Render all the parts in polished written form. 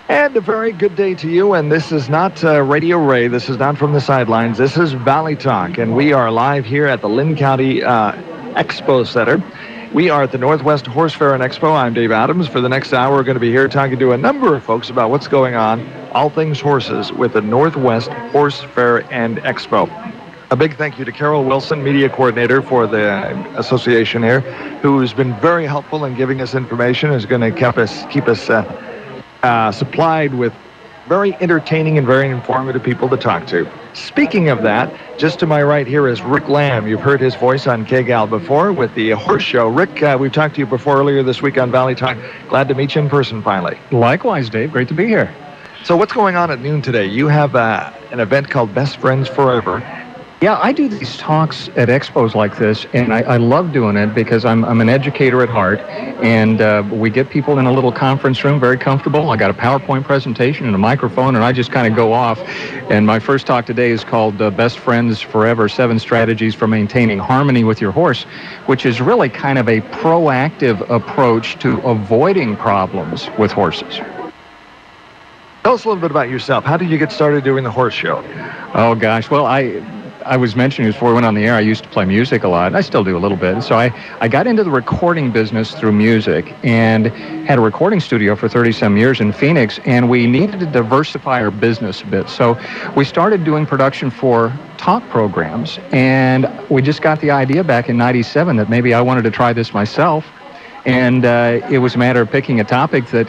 And a very good day to you. And this is not Radio Ray. This is not from the sidelines. This is Valley Talk. And we are live here at the Linn County Expo Center. We are at the Northwest Horse Fair and Expo. I'm Dave Adams. For the next hour, we're going to be here talking to a number of folks about what's going on, all things horses, with the Northwest Horse Fair and Expo. A big thank you to Carol Wilson, media coordinator for the association here, who's been very helpful in giving us information, is going to keep us supplied with very entertaining and very informative people to talk to. Speaking of that, just to my right here is Rick Lamb. You've heard his voice on KGAL before with the horse show. Rick, we've talked to you before earlier this week on Valley Talk. Glad to meet you in person finally. Likewise, Dave. Great to be here. So what's going on at noon today? You have an event called Best Friends Forever. Yeah, I do these talks at expos like this, and I love doing it because I'm an educator at heart, and we get people in a little conference room, very comfortable. I got a PowerPoint presentation and a microphone, and I just kind of go off. And my first talk today is called Best Friends Forever, 7 Strategies for Maintaining Harmony with Your Horse, which is really kind of a proactive approach to avoiding problems with horses. Tell us a little bit about yourself. How did you get started doing the horse show? Oh, gosh. Well, I was mentioning before we went on the air, I used to play music a lot. I still do a little bit. So I got into the recording business through music and had a recording studio for 30-some years in Phoenix, and we needed to diversify our business a bit. So we started doing production for talk programs, and we just got the idea back in '97 that maybe I wanted to try this myself. And it was a matter of picking a topic that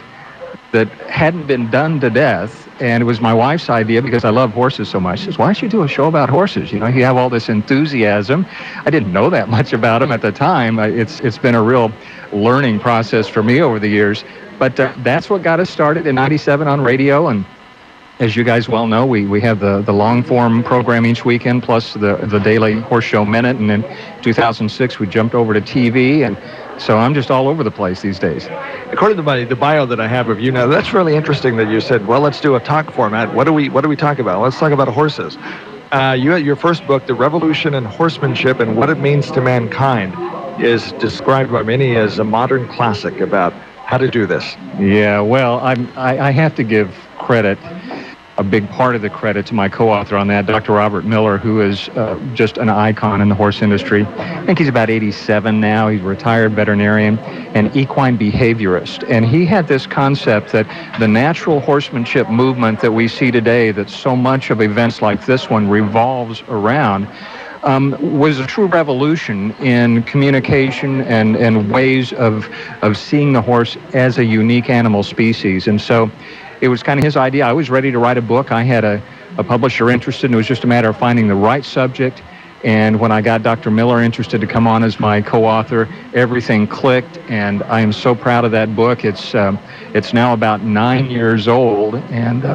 hadn't been done to death, and it was my wife's idea because I love horses so much. She says, why don't you do a show about horses? You know, you have all this enthusiasm. I didn't know that much about them at the time. It's been a real learning process for me over the years, but that's what got us started in '97 on radio. And as you guys well know, we have the long-form program each weekend, plus the daily Horse Show Minute, and in 2006 we jumped over to TV, and so I'm just all over the place these days. According to the bio that I have of you now, that's really interesting that you said, well, let's do a talk format. What do we talk about? Let's talk about horses. Your first book, The Revolution in Horsemanship and What It Means to Mankind, is described by many as a modern classic about how to do this. Yeah, well, I have to give credit, a big part of the credit, to my co-author on that, Dr. Robert Miller, who is just an icon in the horse industry. I think he's about 87 now. He's a retired veterinarian and equine behaviorist. And he had this concept that the natural horsemanship movement that we see today, that so much of events like this one revolves around, was a true revolution in communication and ways of seeing the horse as a unique animal species. And so it was kind of his idea. I was ready to write a book. I had a publisher interested, and it was just a matter of finding the right subject. And when I got Dr. Miller interested to come on as my co-author, everything clicked, and I am so proud of that book. It's now about 9 years old, and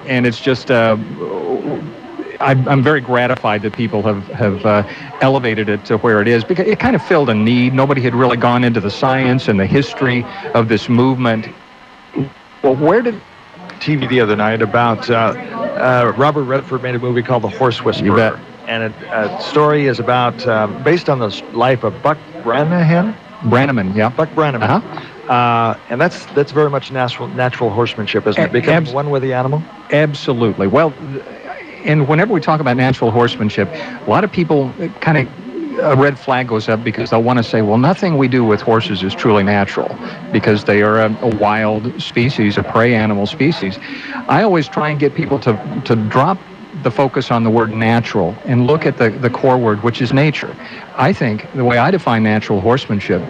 and it's just I'm very gratified that people have elevated it to where it is, because it kind of filled a need. Nobody had really gone into the science and the history of this movement. Well, where did TV the other night about Robert Redford made a movie called The Horse Whisperer. You bet. And a story is about, based on the life of Buck Brannaman. Brannaman, yeah. Buck Brannaman. Uh-huh. And that's very much natural horsemanship, isn't it? Becoming one with the animal? Absolutely. Well, and whenever we talk about natural horsemanship, a lot of people kind of, a red flag goes up because they'll want to say, well, nothing we do with horses is truly natural because they are a wild species, a prey animal species. I always try and get people to drop the focus on the word natural and look at the core word, which is nature. I think the way I define natural horsemanship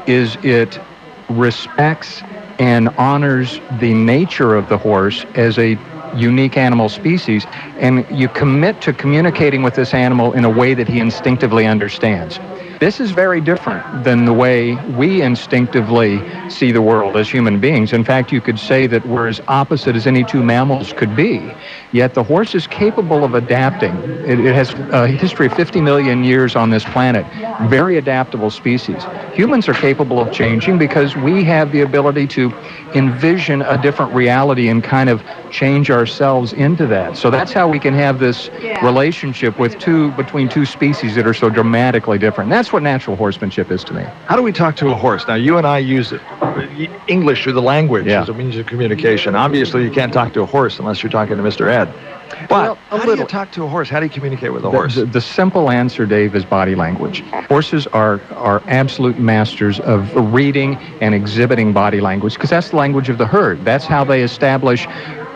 is it respects and honors the nature of the horse as a unique animal species, and you commit to communicating with this animal in a way that he instinctively understands. This is very different than the way we instinctively see the world as human beings. In fact, you could say that we're as opposite as any two mammals could be, yet the horse is capable of adapting. It has a history of 50 million years on this planet, very adaptable species. Humans are capable of changing because we have the ability to envision a different reality and kind of change ourselves into that. So that's how we can have this relationship with between two species that are so dramatically different. That's That's what natural horsemanship is to me. How do we talk to a horse? Now, you and I use English through the language as a means of communication. Obviously, you can't talk to a horse unless you're talking to Mr. Ed. But how do you talk to a horse? How do you communicate with a horse? The simple answer, Dave, is body language. Horses are absolute masters of reading and exhibiting body language because that's the language of the herd. That's how they establish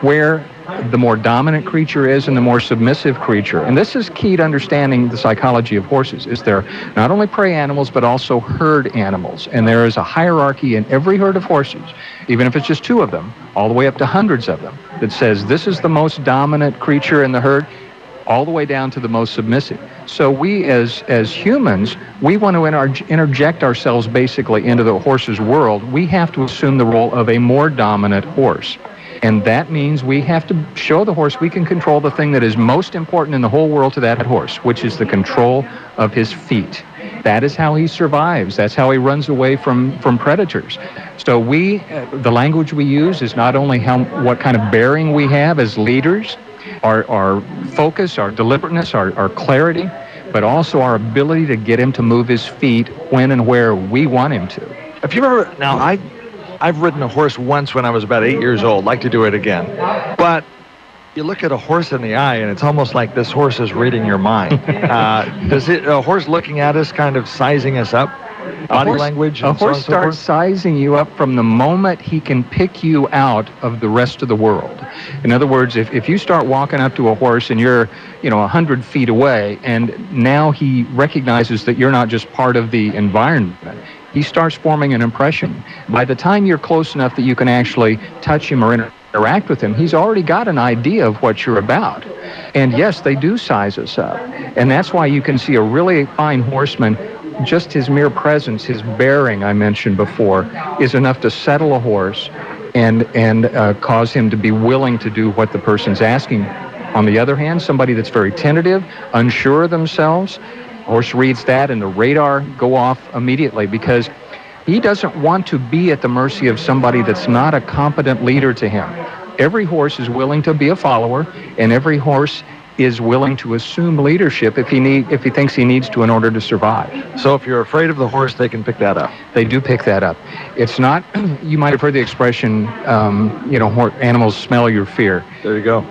where the more dominant creature is and the more submissive creature. And this is key to understanding the psychology of horses, is they're not only prey animals but also herd animals. And there is a hierarchy in every herd of horses, even if it's just 2 of them, all the way up to hundreds of them, that says this is the most dominant creature in the herd, all the way down to the most submissive. So we as humans, we want to interject ourselves basically into the horse's world. We have to assume the role of a more dominant horse. And that means we have to show the horse we can control the thing that is most important in the whole world to that horse, which is the control of his feet. That is how he survives. That's how he runs away from predators. So the language we use is not only what kind of bearing we have as leaders, our focus, our deliberateness, our clarity, but also our ability to get him to move his feet when and where we want him to. If you remember, now I've ridden a horse once when I was about 8 years old. Like to do it again. But you look at a horse in the eye, and it's almost like this horse is reading your mind. Does a horse looking at us kind of sizing us up? Body language? A horse starts sizing you up from the moment he can pick you out of the rest of the world. In other words, if you start walking up to a horse and you're 100 feet away, and now he recognizes that you're not just part of the environment, he starts forming an impression. By the time you're close enough that you can actually touch him or interact with him, he's already got an idea of what you're about. And yes, they do size us up. And that's why you can see a really fine horseman, just his mere presence, his bearing I mentioned before, is enough to settle a horse and cause him to be willing to do what the person's asking. On the other hand, somebody that's very tentative, unsure of themselves, horse reads that and the radar go off immediately because he doesn't want to be at the mercy of somebody that's not a competent leader to him. Every horse is willing to be a follower, and every horse is willing to assume leadership if he thinks he needs to in order to survive. So if you're afraid of the horse, they can pick that up. They do pick that up. It's not, you might have heard the expression, animals smell your fear. There you go.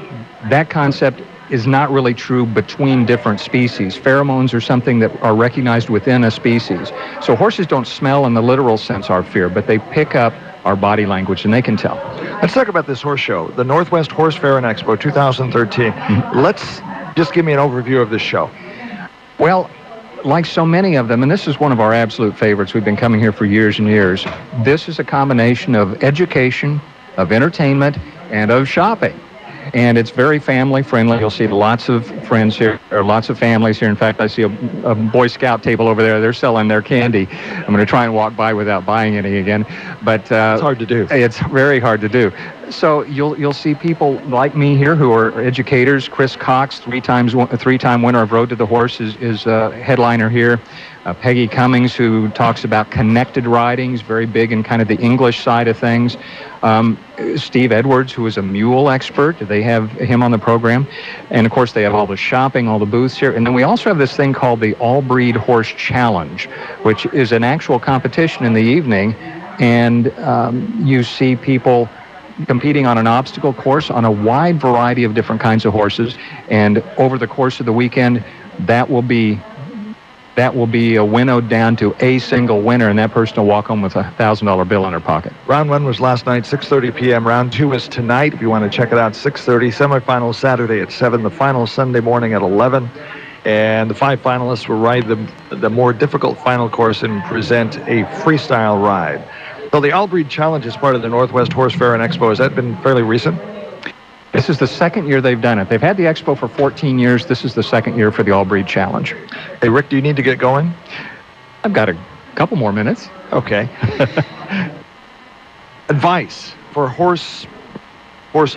That concept is not really true between different species. Pheromones are something that are recognized within a species. So horses don't smell in the literal sense our fear, but they pick up our body language and they can tell. Let's talk about this horse show, the Northwest Horse Fair and Expo 2013. Let's just give me an overview of this show. Well, like so many of them, and this is one of our absolute favorites, we've been coming here for years and years, this is a combination of education, of entertainment, and of shopping. And it's very family friendly. You'll see lots of friends here, or lots of families here. In fact, I see a Boy Scout table over there. They're selling their candy. I'm going to try and walk by without buying any again. But it's hard to do. It's very hard to do. So you'll see people like me here who are educators. Chris Cox, three-time winner of Road to the Horse, is a headliner here. Peggy Cummings, who talks about connected riding, is very big in kind of the English side of things. Steve Edwards, who is a mule expert, they have him on the program. And of course, they have all the shopping, all the booths here. And then we also have this thing called the All Breed Horse Challenge, which is an actual competition in the evening. And you see people competing on an obstacle course on a wide variety of different kinds of horses. And over the course of the weekend, that will be winnowed down to a single winner, and that person will walk home with a $1,000 bill in her pocket. Round 1 was last night, 6:30 p.m. Round 2 is tonight. If you want to check it out, 6:30. Semifinals Saturday at 7. The final Sunday morning at 11. And the 5 finalists will ride the more difficult final course and present a freestyle ride. So the All Breed Challenge is part of the Northwest Horse Fair and Expo. Has that been fairly recent? This is the second year they've done it. They've had the Expo for 14 years. This is the second year for the All Breed Challenge. Hey, Rick, do you need to get going? I've got a couple more minutes. Okay. Advice for horse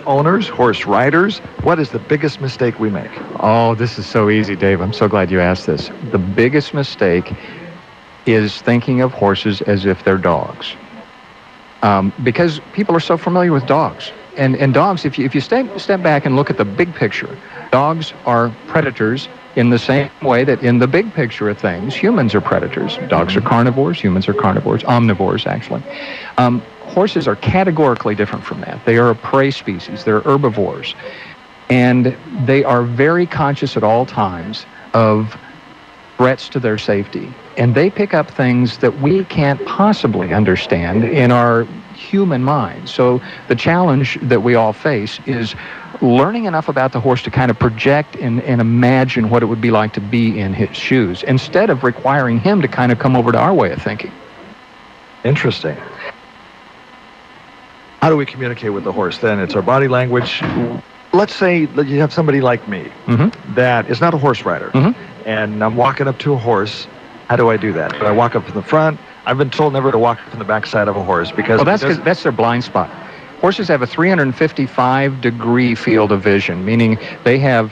owners, horse riders. What is the biggest mistake we make? Oh, this is so easy, Dave. I'm so glad you asked this. The biggest mistake is thinking of horses as if they're dogs. Because people are so familiar with dogs. And dogs, if you step back and look at the big picture, dogs are predators in the same way that in the big picture of things, humans are predators. Dogs are carnivores, humans are carnivores, omnivores actually. Horses are categorically different from that. They are a prey species, they're herbivores, and they are very conscious at all times of threats to their safety. And they pick up things that we can't possibly understand in our human mind. So the challenge that we all face is learning enough about the horse to kind of project and imagine what it would be like to be in his shoes, instead of requiring him to kind of come over to our way of thinking. Interesting. How do we communicate with the horse then? It's our body language. Let's say that you have somebody like me that is not a horse rider, and I'm walking up to a horse. How do I do that? Do I walk up from the front? I've been told never to walk from the backside of a horse because... Well, that's their blind spot. Horses have a 355-degree field of vision, meaning they have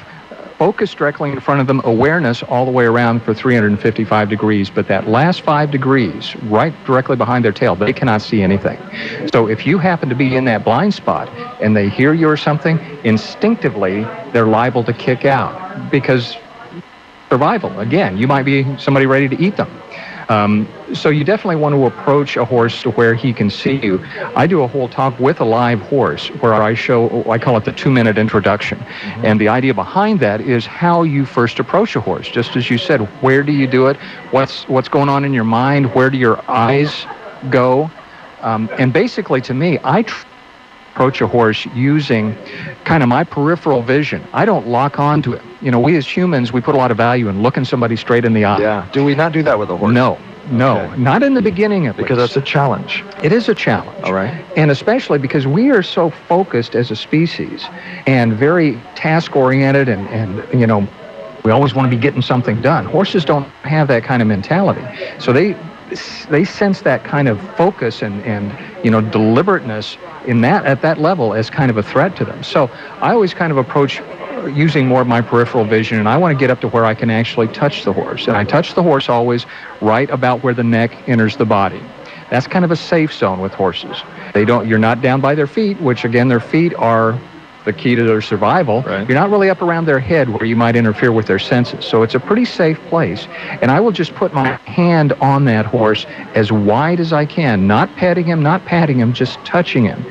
focus directly in front of them, awareness all the way around for 355 degrees, but that last 5 degrees, right directly behind their tail, they cannot see anything. So if you happen to be in that blind spot and they hear you or something, instinctively they're liable to kick out because survival. Again, you might be somebody ready to eat them. So you definitely want to approach a horse to where he can see you. I do a whole talk with a live horse where I call it the 2-minute introduction. And the idea behind that is how you first approach a horse. Just as you said, where do you do it? What's going on in your mind? Where do your eyes go? And basically, to me, I approach a horse using kind of my peripheral vision. I don't lock on to it. You know, we as humans, we put a lot of value in looking somebody straight in the eye. Yeah. Do we not do that with a horse? No, okay. Not in the beginning at least. Because that's a challenge. It is a challenge. All right. And especially because we are so focused as a species and very task-oriented and you know, we always want to be getting something done. Horses don't have that kind of mentality. So they sense that kind of focus and you know, deliberateness at that level as kind of a threat to them. So I always kind of approach using more of my peripheral vision, and I want to get up to where I can actually touch the horse. And I touch the horse always right about where the neck enters the body. That's kind of a safe zone with horses. You're not down by their feet, which again, their feet are the key to their survival. Right. You're not really up around their head where you might interfere with their senses. So it's a pretty safe place. And I will just put my hand on that horse as wide as I can, not patting him, just touching him.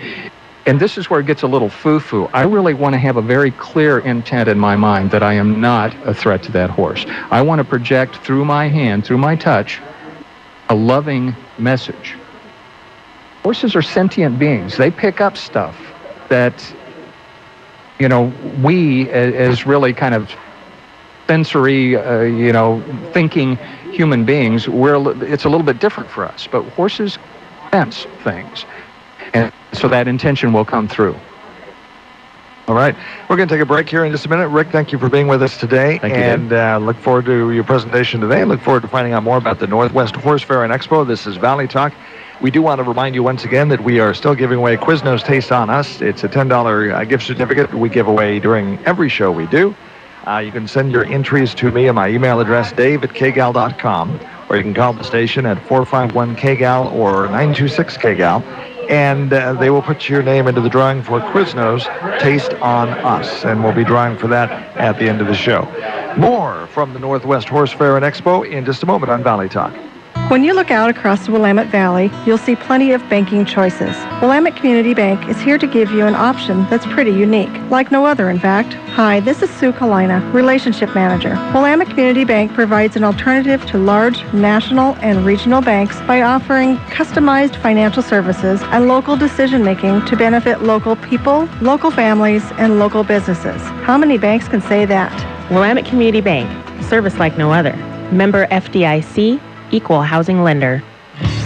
And this is where it gets a little foo-foo. I really want to have a very clear intent in my mind that I am not a threat to that horse. I want to project through my hand, through my touch, a loving message. Horses are sentient beings. They pick up stuff that, you know, we as really kind of sensory, you know, thinking human beings, it's a little bit different for us. But horses sense things. And so that intention will come through. All right. We're going to take a break here in just a minute. Rick, thank you for being with us today. Thank you, and look forward to your presentation today. Look forward to finding out more about the Northwest Horse Fair and Expo. This is Valley Talk. We do want to remind you once again that we are still giving away Quiznos Taste on Us. It's a $10 gift certificate we give away during every show we do. You can send your entries to me at my email address, dave@kgal.com, or you can call the station at 451-KGAL or 926-KGAL. And they will put your name into the drawing for Quiznos Taste on Us. And we'll be drawing for that at the end of the show. More from the Northwest Horse Fair and Expo in just a moment on Valley Talk. When you look out across the Willamette Valley, you'll see plenty of banking choices. Willamette Community Bank is here to give you an option that's pretty unique, like no other, in fact. Hi, this is Sue Kalina, Relationship Manager. Willamette Community Bank provides an alternative to large national and regional banks by offering customized financial services and local decision-making to benefit local people, local families, and local businesses. How many banks can say that? Willamette Community Bank, service like no other. Member FDIC, Equal Housing Lender.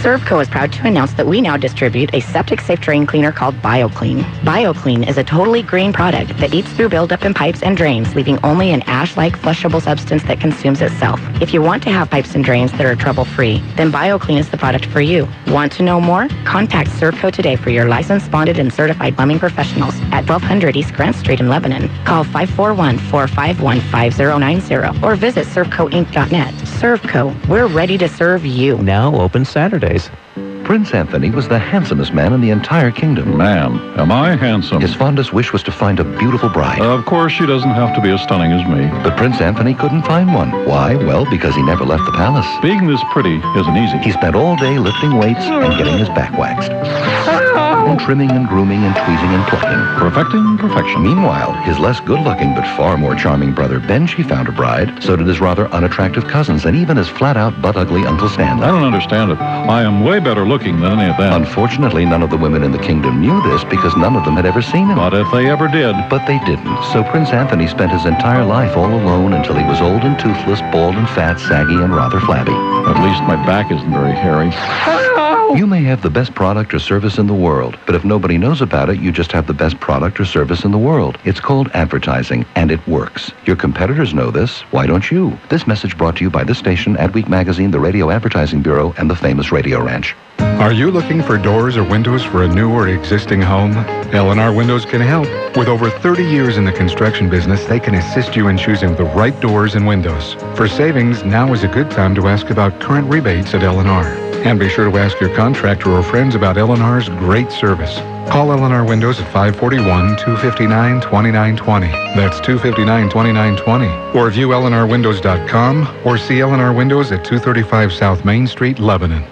Servco is proud to announce that we now distribute a septic-safe drain cleaner called BioClean. BioClean is a totally green product that eats through buildup in pipes and drains, leaving only an ash-like flushable substance that consumes itself. If you want to have pipes and drains that are trouble-free, then BioClean is the product for you. Want to know more? Contact Servco today for your licensed, bonded, and certified plumbing professionals at 1200 East Grant Street in Lebanon. Call 541-451-5090 or visit servcoinc.net. Servco, we're ready to serve you. Now open Saturdays. Prince Anthony was the handsomest man in the entire kingdom. Man, am I handsome. His fondest wish was to find a beautiful bride. Of course, she doesn't have to be as stunning as me. But Prince Anthony couldn't find one. Why? Well, because he never left the palace. Being this pretty isn't easy. He spent all day lifting weights and getting his back waxed. And trimming and grooming and tweezing and plucking. Perfecting perfection. Meanwhile, his less good-looking but far more charming brother Benji found a bride. So did his rather unattractive cousins and even his flat-out butt-ugly Uncle Stanley. I don't understand it. I am way better looking than any of them. Unfortunately, none of the women in the kingdom knew this because none of them had ever seen him. But if they ever did. But they didn't. So Prince Anthony spent his entire life all alone until he was old and toothless, bald and fat, saggy, and rather flabby. At least my back isn't very hairy. You may have the best product or service in the world, but if nobody knows about it, you just have the best product or service in the world. It's called advertising, and it works. Your competitors know this. Why don't you? This message brought to you by this station, Adweek Magazine, the Radio Advertising Bureau, and the famous Radio Ranch. Are you looking for doors or windows for a new or existing home? L&R Windows can help. With over 30 years in the construction business, they can assist you in choosing the right doors and windows. For savings, now is a good time to ask about current rebates at L&R. And be sure to ask your contractor or friends about L&R's great service. Call L&R Windows at 541-259-2920. That's 259-2920. Or view LNRwindows.com or see L&R Windows at 235 South Main Street, Lebanon.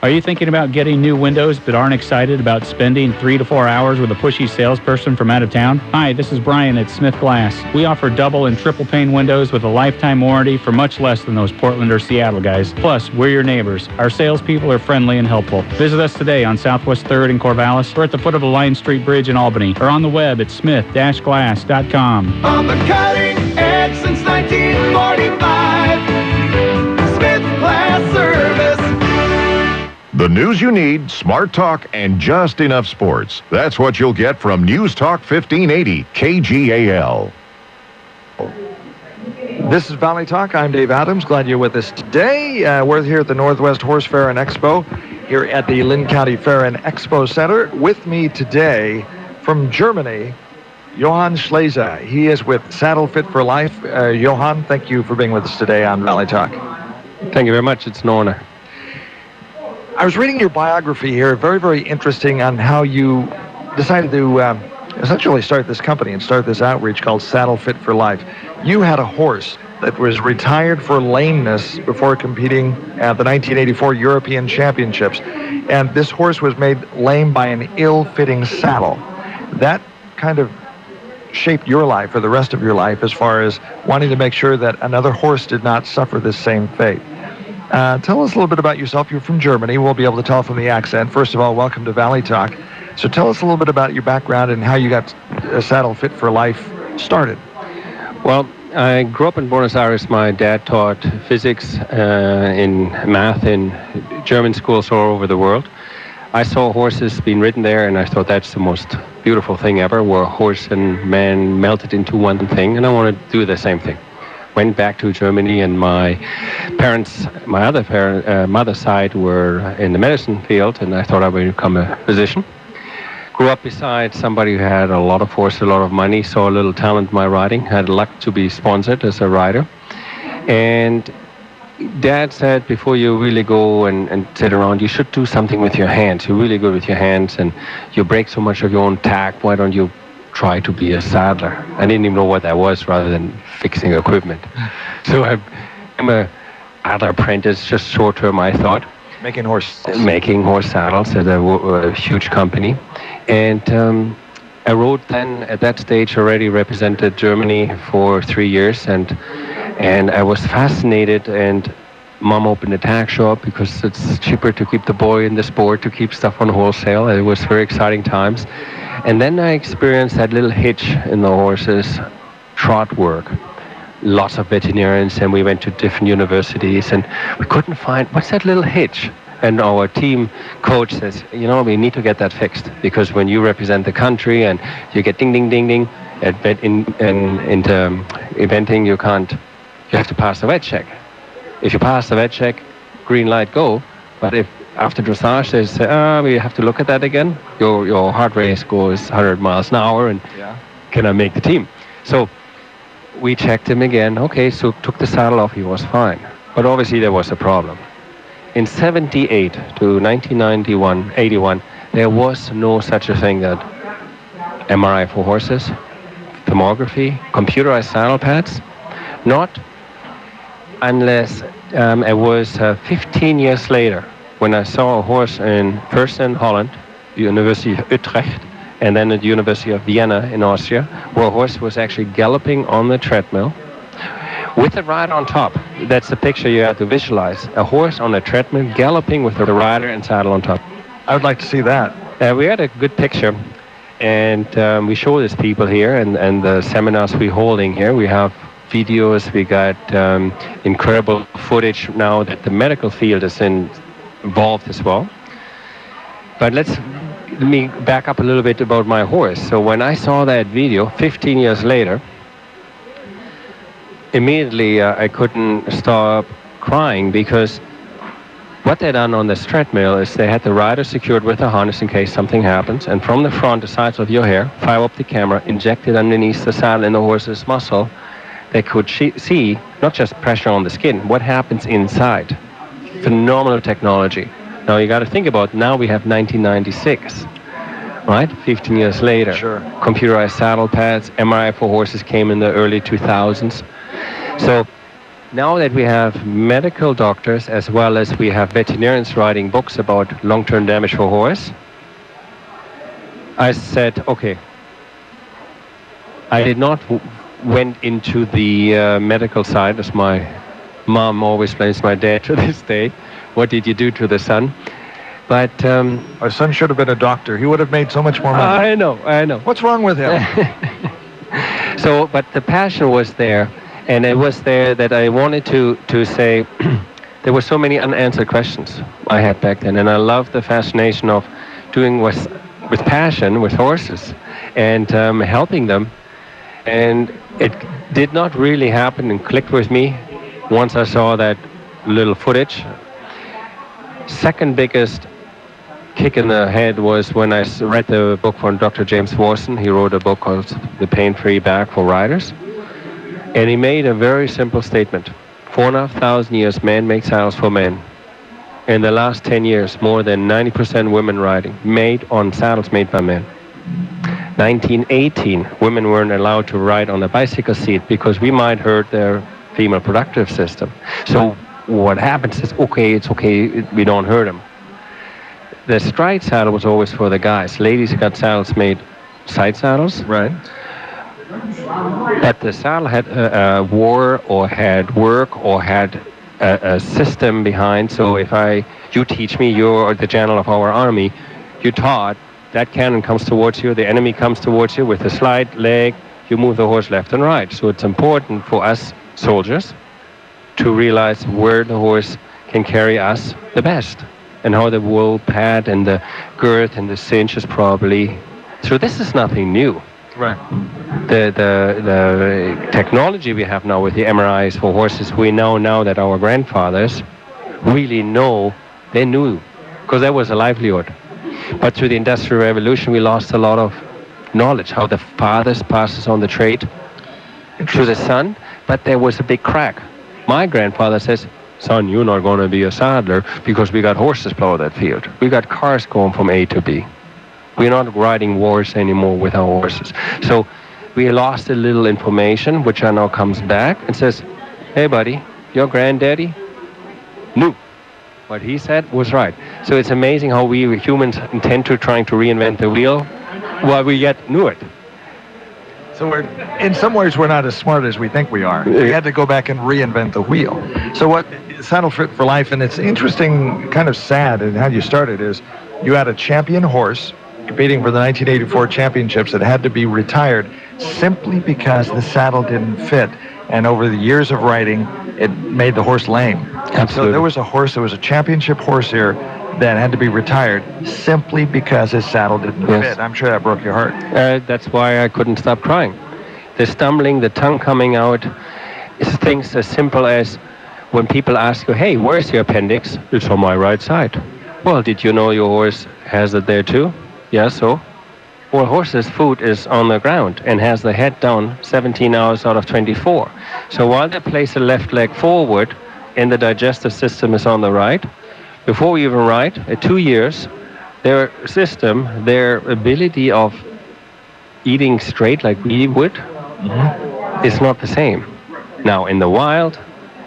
Are you thinking about getting new windows but aren't excited about spending 3 to 4 hours with a pushy salesperson from out of town? Hi, this is Brian at Smith Glass. We offer double and triple pane windows with a lifetime warranty for much less than those Portland or Seattle guys. Plus, we're your neighbors. Our salespeople are friendly and helpful. Visit us today on Southwest 3rd in Corvallis or at the foot of the Lion Street Bridge in Albany or on the web at smith-glass.com. On the cutting edge since 1945, Smith Glass Service. The news you need, smart talk, and just enough sports. That's what you'll get from News Talk 1580, KGAL. This is Valley Talk. I'm Dave Adams. Glad you're with us today. We're here at the Northwest Horse Fair and Expo, here at the Linn County Fair and Expo Center. With me today from Germany, Johann Schlese. He is with Saddle Fit for Life. Johann, thank you for being with us today on Valley Talk. Thank you very much. It's an honor. I was reading your biography here, very, very interesting on how you decided to essentially start this company and start this outreach called Saddle Fit for Life. You had a horse that was retired for lameness before competing at the 1984 European Championships, and this horse was made lame by an ill-fitting saddle. That kind of shaped your life for the rest of your life as far as wanting to make sure that another horse did not suffer this same fate. Tell us a little bit about yourself. You're from Germany. We'll be able to tell from the accent. First of all, welcome to Valley Talk. So tell us a little bit about your background and how you got Saddle Fit for Life started. Well, I grew up in Buenos Aires. My dad taught physics in math in German schools all over the world. I saw horses being ridden there, and I thought that's the most beautiful thing ever, where horse and man melted into one thing, and I wanted to do the same thing. Went back to Germany, and my parents, my other mother's side, were in the medicine field, and I thought I would become a physician. Grew up beside somebody who had a lot of horses, a lot of money, saw a little talent in my riding, had luck to be sponsored as a rider. And Dad said, before you really go and sit around, you should do something with your hands. You're really good with your hands, and you break so much of your own tack. Why don't you try to be a saddler? I didn't even know what that was, rather than fixing equipment. So I'm a saddler apprentice, just short term, I thought. Making horse saddles at a huge company. And I rode then, at that stage, already represented Germany for 3 years, and I was fascinated, and Mom opened a tack shop because it's cheaper to keep the boy in the sport, to keep stuff on wholesale. It was very exciting times. And then I experienced that little hitch in the horses, trot work. Lots of veterinarians, and we went to different universities, and we couldn't find, what's that little hitch? And our team coach says, you know, we need to get that fixed, because when you represent the country and you get ding, ding, ding, ding, in eventing, you have to pass the vet check. If you pass the vet check, green light, go. But if after dressage they say, we have to look at that again, your heart rate score is 100 miles an hour, and can I make the team? So we checked him again. Okay, so took the saddle off, he was fine. But obviously there was a problem. In 78 to 1991, 81, there was no such a thing that MRI for horses, thermography, computerized saddle pads, not unless it was 15 years later when I saw a horse first in Holland, University of Utrecht, and then at the University of Vienna in Austria, where a horse was actually galloping on the treadmill with a rider on top. That's the picture you have to visualize. A horse on a treadmill galloping with a rider and saddle on top. I would like to see that. We had a good picture, and we show this people here, and the seminars we're holding here. We have videos, we got incredible footage now that the medical field is involved as well. But let me back up a little bit about my horse. So when I saw that video 15 years later, immediately I couldn't stop crying, because what they done on this treadmill is they had the rider secured with a harness in case something happens, and from the front, the sides of your hair, fire up the camera, injected underneath the saddle in the horse's muscle. They could see not just pressure on the skin, what happens inside. Phenomenal technology. Now you got to think about, now we have 1996, right? 15 years later. Sure. Computerized saddle pads, MRI for horses came in the early 2000s. So now that we have medical doctors as well as we have veterinarians writing books about long-term damage for horse, I said, okay, I did not went into the medical side, as my mom always blames my dad to this day. What did you do to the son? But our son should have been a doctor. He would have made so much more money. I know. What's wrong with him? So, but the passion was there, and it was there that I wanted to say there were so many unanswered questions I had back then, and I loved the fascination of doing with passion with horses and helping them. And it did not really happen and click with me once I saw that little footage. Second biggest kick in the head was when I read the book from Dr. James Warson. He wrote a book called The Pain-Free Back for Riders. And he made a very simple statement. 4,500 years man makes saddles for men. In the last 10 years, more than 90% women riding, made on saddles made by men. 1918, women weren't allowed to ride on a bicycle seat because we might hurt their female reproductive system. So what happens is, it's okay, we don't hurt them. The stride saddle was always for the guys. Ladies got saddles made side saddles. Right. But the saddle had war or had work or had a system behind. So if you teach me, you're the general of our army, you taught that cannon comes towards you, the enemy comes towards you with a slide leg, you move the horse left and right. So it's important for us soldiers to realize where the horse can carry us the best, and how the wool pad and the girth and the cinch is probably. So this is nothing new. Right. The technology we have now with the MRIs for horses, we know now that our grandfathers really they knew, because that was a livelihood. But through the Industrial Revolution, we lost a lot of knowledge, how the fathers passes on the trade to the son, but there was a big crack. My grandfather says, son, you're not going to be a saddler because we got horses plow that field. We got cars going from A to B. We're not riding wars anymore with our horses. So we lost a little information, which now comes back and says, hey, buddy, your granddaddy knew. What he said was right. So it's amazing how we humans intend to trying to reinvent the wheel while we yet knew it. So in some ways, we're not as smart as we think we are. We had to go back and reinvent the wheel. So what Saddle Fit for Life, and it's interesting, kind of sad, and how you started is you had a champion horse competing for the 1984 championships that had to be retired simply because the saddle didn't fit. And over the years of riding, it made the horse lame. Absolutely. So there was a horse, there was a championship horse here that had to be retired simply because his saddle didn't fit. I'm sure that broke your heart. That's why I couldn't stop crying. The stumbling, the tongue coming out, is things as simple as when people ask you, hey, where's your appendix? It's on my right side. Well, did you know your horse has it there too? Yeah, so? Well, horse's foot is on the ground and has the head down 17 hours out of 24. So while they place the left leg forward and the digestive system is on the right, before we even ride, at 2 years, their system, their ability of eating straight like we would, is not the same. Now, in the wild,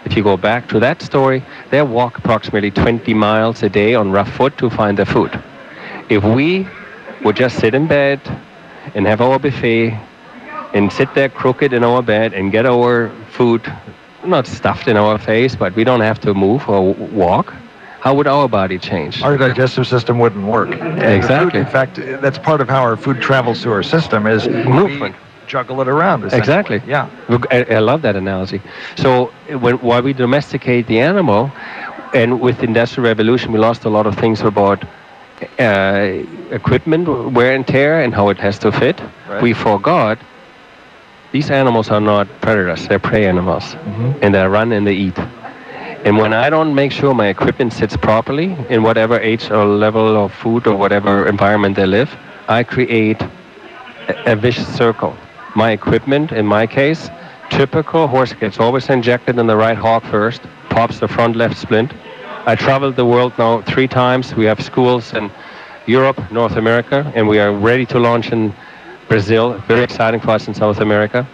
if you go back to that story, they walk approximately 20 miles a day on rough foot to find their food. If we would just sit in bed and have our buffet and sit there crooked in our bed and get our food, not stuffed in our face, but we don't have to move or walk, how would our body change? Our digestive system wouldn't work. Exactly. In fact, that's part of how our food travels through our system is movement. Juggle it around. Exactly. Yeah. I love that analogy. So while we domesticate the animal, and with the Industrial Revolution, we lost a lot of things about equipment, wear and tear, and how it has to fit. Right. We forgot these animals are not predators, they're prey animals. And they run and they eat. And when I don't make sure my equipment sits properly in whatever age or level of food or whatever environment they live, I create a vicious circle. My equipment, in my case, typical horse gets always injected in the right hock first, pops the front left splint. I traveled the world now 3 times. We have schools in Europe, North America, and we are ready to launch in Brazil. Very exciting for us in South America.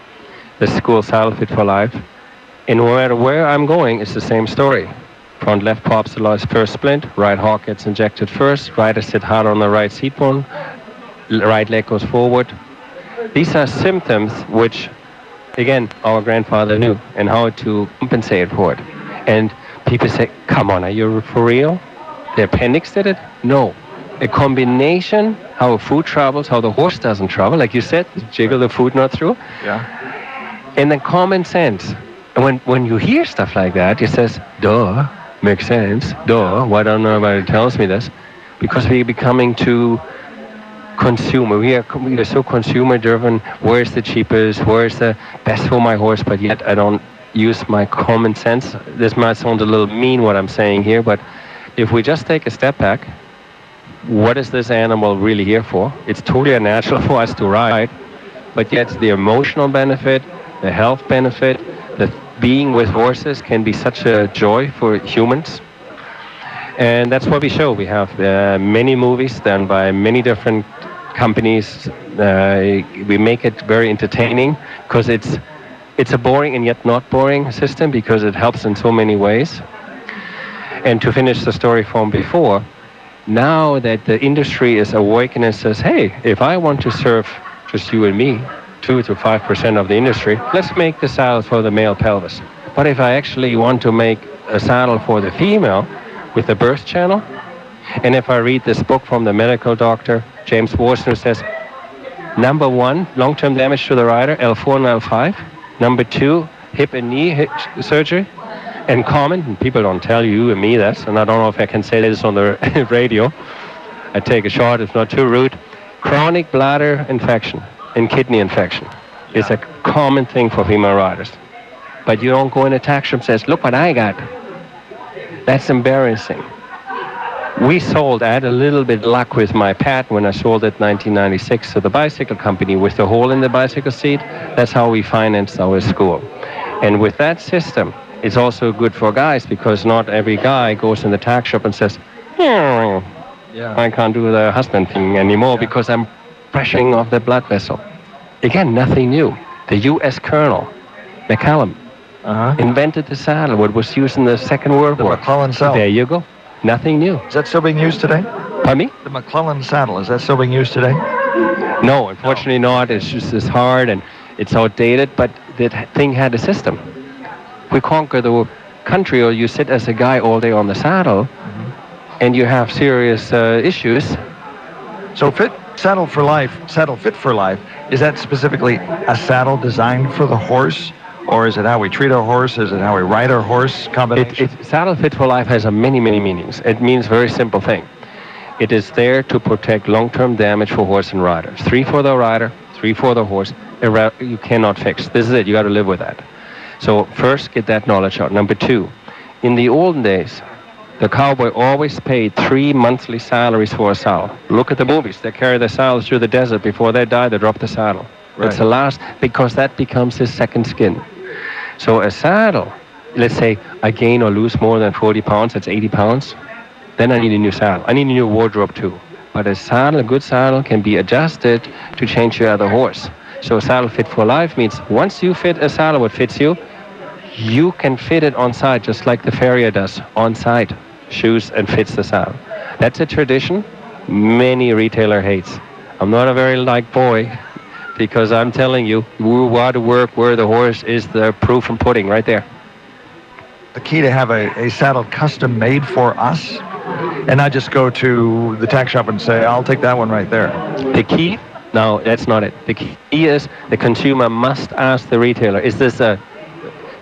The school Saddle Fit for Life. And no matter where I'm going, it's the same story. Front left pops the first splint, right hock gets injected first, rider sit hard on the right seat bone, right leg goes forward. These are symptoms which, again, our grandfather knew and how to compensate for it. And people say, come on, are you for real? The appendix did it? No. A combination, how food travels, how the horse doesn't travel, like you said, jiggle the food not through. Yeah. And then common sense. And when you hear stuff like that, it says, duh, makes sense, duh, why don't nobody tells me this? Because we're becoming too consumer. We are so consumer driven. Where's the cheapest? Where's the best for my horse? But yet I don't use my common sense. This might sound a little mean what I'm saying here, but if we just take a step back, what is this animal really here for? It's totally unnatural for us to ride, but yet the emotional benefit, the health benefit, the being with horses can be such a joy for humans. And that's what we show. We have many movies done by many different companies. We make it very entertaining because it's a boring and yet not boring system because it helps in so many ways. And to finish the story from before, now that the industry is awakening and says, hey, if I want to serve just you and me, 2 to 5% of the industry, let's make the saddle for the male pelvis. But if I actually want to make a saddle for the female with the birth channel, and if I read this book from the medical doctor, James Warson, who says, number 1, long-term damage to the rider, L4 and L5. Number 2, hip and knee surgery. And common, and people don't tell you and me this, and I don't know if I can say this on the radio. I take a shot, it's not too rude. Chronic bladder infection and kidney infection is a common thing for female riders. But you don't go in a tack shop and says, look what I got. That's embarrassing. I had a little bit luck with my patent when I sold it in 1996 to the bicycle company with the hole in the bicycle seat. That's how we financed our school. And with that system, it's also good for guys because not every guy goes in the tack shop and says, I can't do the husband thing anymore because I'm pressuring off the blood vessel. Again, nothing new. The U.S. Colonel, McCallum, invented the saddle, what was used in the Second World War. The McClellan saddle. There you go. Nothing new. Is that still being used today? Pardon me? The McClellan saddle, is that still being used today? No, unfortunately not. It's just as hard and it's outdated, but that thing had a system. We conquer the country, or you sit as a guy all day on the saddle, and you have serious issues. So Saddle Fit for Life, is that specifically a saddle designed for the horse? Or is it how we treat our horse? Is it how we ride our horse? Combination? Saddle Fit for Life has many, many meanings. It means a very simple thing. It is there to protect long-term damage for horse and rider. 3 for the rider, 3 for the horse. You cannot fix. This is it. You got to live with that. So first, get that knowledge out. Number 2, in the olden days, the cowboy always paid 3 monthly salaries for a saddle. Look at the movies. They carry the saddles through the desert. Before they die, they drop the saddle. Right. It's the last, because that becomes his second skin. So a saddle, let's say I gain or lose more than 40 pounds, that's 80 pounds. then I need a new saddle. I need a new wardrobe too. But a good saddle can be adjusted to change your other horse. So a saddle fit for life means once you fit a saddle what fits you, you can fit it on site just like the farrier does on site, shoes and fits the saddle. That's a tradition many retailer hates. I'm not a very like boy because I'm telling you, we want to work where the horse is the proof and pudding right there. The key to have a saddle custom made for us and not just go to the tack shop and say, I'll take that one right there. The key? No, that's not it. The key is the consumer must ask the retailer, is this a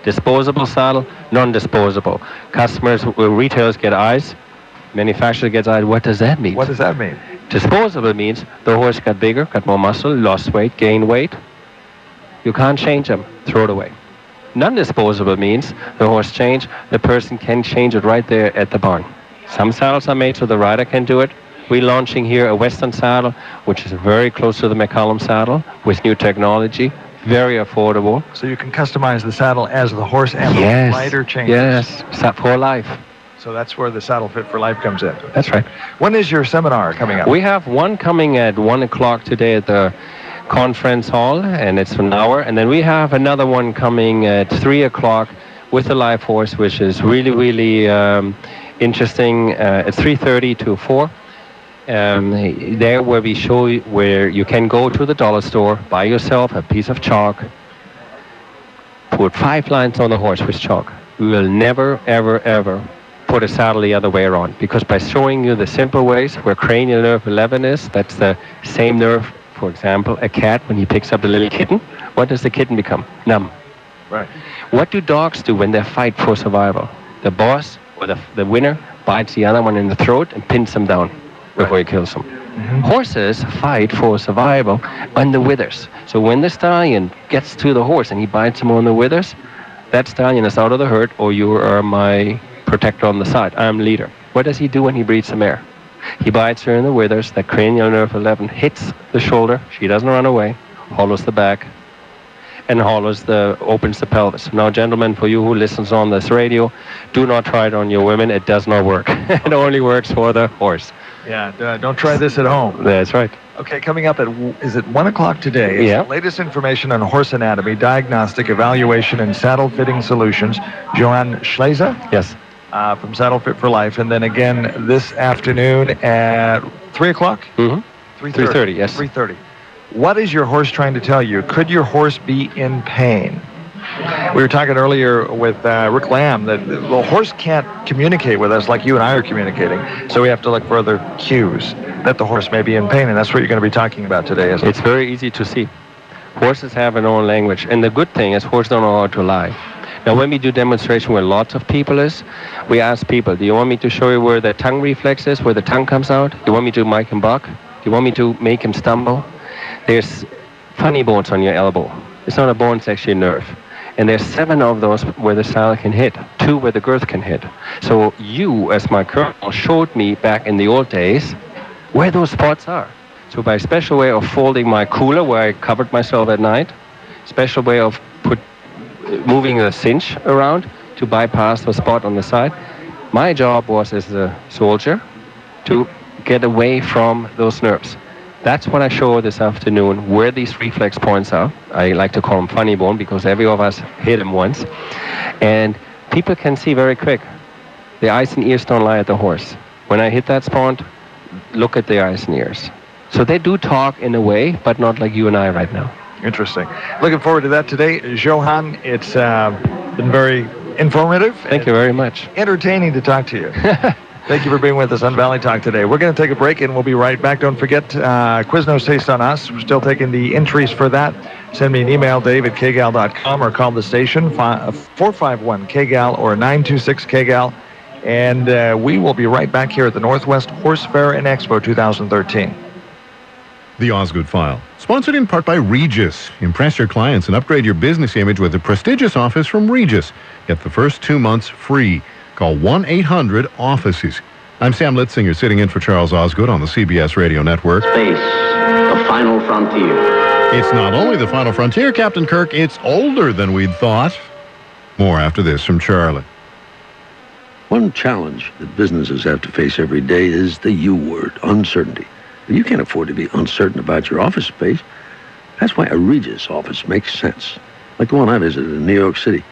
disposable saddle? Non-disposable. Retailers get eyes. Manufacturer gets eyes. What does that mean? What does that mean? Disposable means the horse got bigger, got more muscle, lost weight, gained weight. You can't change them. Throw it away. Non-disposable means the horse changed. The person can change it right there at the barn. Some saddles are made so the rider can do it. We're launching here a Western saddle, which is very close to the McCollum saddle with new technology. Very affordable. So you can customize the saddle as the horse and the rider changes. Yes, for life. So that's where the Saddle Fit for Life comes in. That's right. When is your seminar coming up? We have one coming at 1 o'clock today at the conference hall, and it's an hour. And then we have another one coming at 3 o'clock with the live horse, which is really, really interesting. It's 3:30 to 4. There where we show you where you can go to the dollar store, buy yourself a piece of chalk, put 5 lines on the horse with chalk. We will never, ever, ever put a saddle the other way around, because by showing you the simple ways where cranial nerve 11 is, that's the same nerve. For example, a cat, when he picks up the little kitten, what does the kitten become? Numb. Right. What do dogs do when they fight for survival? The boss or the winner bites the other one in the throat and pins him down before he kills him. Mm-hmm. Horses fight for survival on the withers. So when the stallion gets to the horse and he bites him on the withers, that stallion is out of the herd, or you are my protector on the side. I'm leader. What does he do when he breathes the mare? He bites her in the withers. That cranial nerve 11 hits the shoulder. She doesn't run away. Hollows the back, and opens the pelvis. Now, gentlemen, for you who listens on this radio, do not try it on your women. It does not work. It only works for the horse. Yeah, don't try this at home. That's right. Okay, coming up is it 1 o'clock today? It's the latest information on horse anatomy, diagnostic, evaluation, and saddle fitting solutions. Johan Schleiser? Yes. From Saddle Fit for Life. And then again this afternoon at 3 o'clock? Mm-hmm. 3:30, yes. 3:30. What is your horse trying to tell you? Could your horse be in pain? We were talking earlier with Rick Lamb that the horse can't communicate with us like you and I are communicating, so we have to look for other cues that the horse may be in pain, and that's what you're going to be talking about today, isn't it? It's very easy to see. Horses have an own language, and the good thing is horses don't know how to lie. Now, when we do demonstration where lots of people is, we ask people, do you want me to show you where the tongue reflex is, where the tongue comes out? Do you want me to make him buck? Do you want me to make him stumble? There's funny bones on your elbow. It's not a bone, it's actually a nerve. And there's 7 of those where the saddle can hit, 2 where the girth can hit. So you, as my colonel, showed me back in the old days where those spots are. So by a special way of folding my cooler where I covered myself at night, special way of moving the cinch around to bypass the spot on the side, my job was as a soldier to get away from those nerves. That's what I show this afternoon, where these reflex points are. I like to call them funny bone because every of us hit them once. And people can see very quick. The eyes and ears don't lie at the horse. When I hit that spot, look at the eyes and ears. So they do talk in a way, but not like you and I right now. Interesting. Looking forward to that today. Johan, it's been very informative. Thank you very much. Entertaining to talk to you. Thank you for being with us on Valley Talk today. We're going to take a break, and we'll be right back. Don't forget, Quiznos Taste on Us. We're still taking the entries for that. Send me an email, dave@kgal.com, or call the station, 451-KGAL or 926-KGAL. And we will be right back here at the Northwest Horse Fair and Expo 2013. The Osgood File, sponsored in part by Regis. Impress your clients and upgrade your business image with a prestigious office from Regis. Get the first 2 months free. Call 1-800-OFFICES. I'm Sam Litzinger, sitting in for Charles Osgood on the CBS Radio Network. Space, the final frontier. It's not only the final frontier, Captain Kirk, it's older than we'd thought. More after this from Charlie. One challenge that businesses have to face every day is the U word, uncertainty. You can't afford to be uncertain about your office space. That's why a Regis office makes sense, like the one I visited in New York City.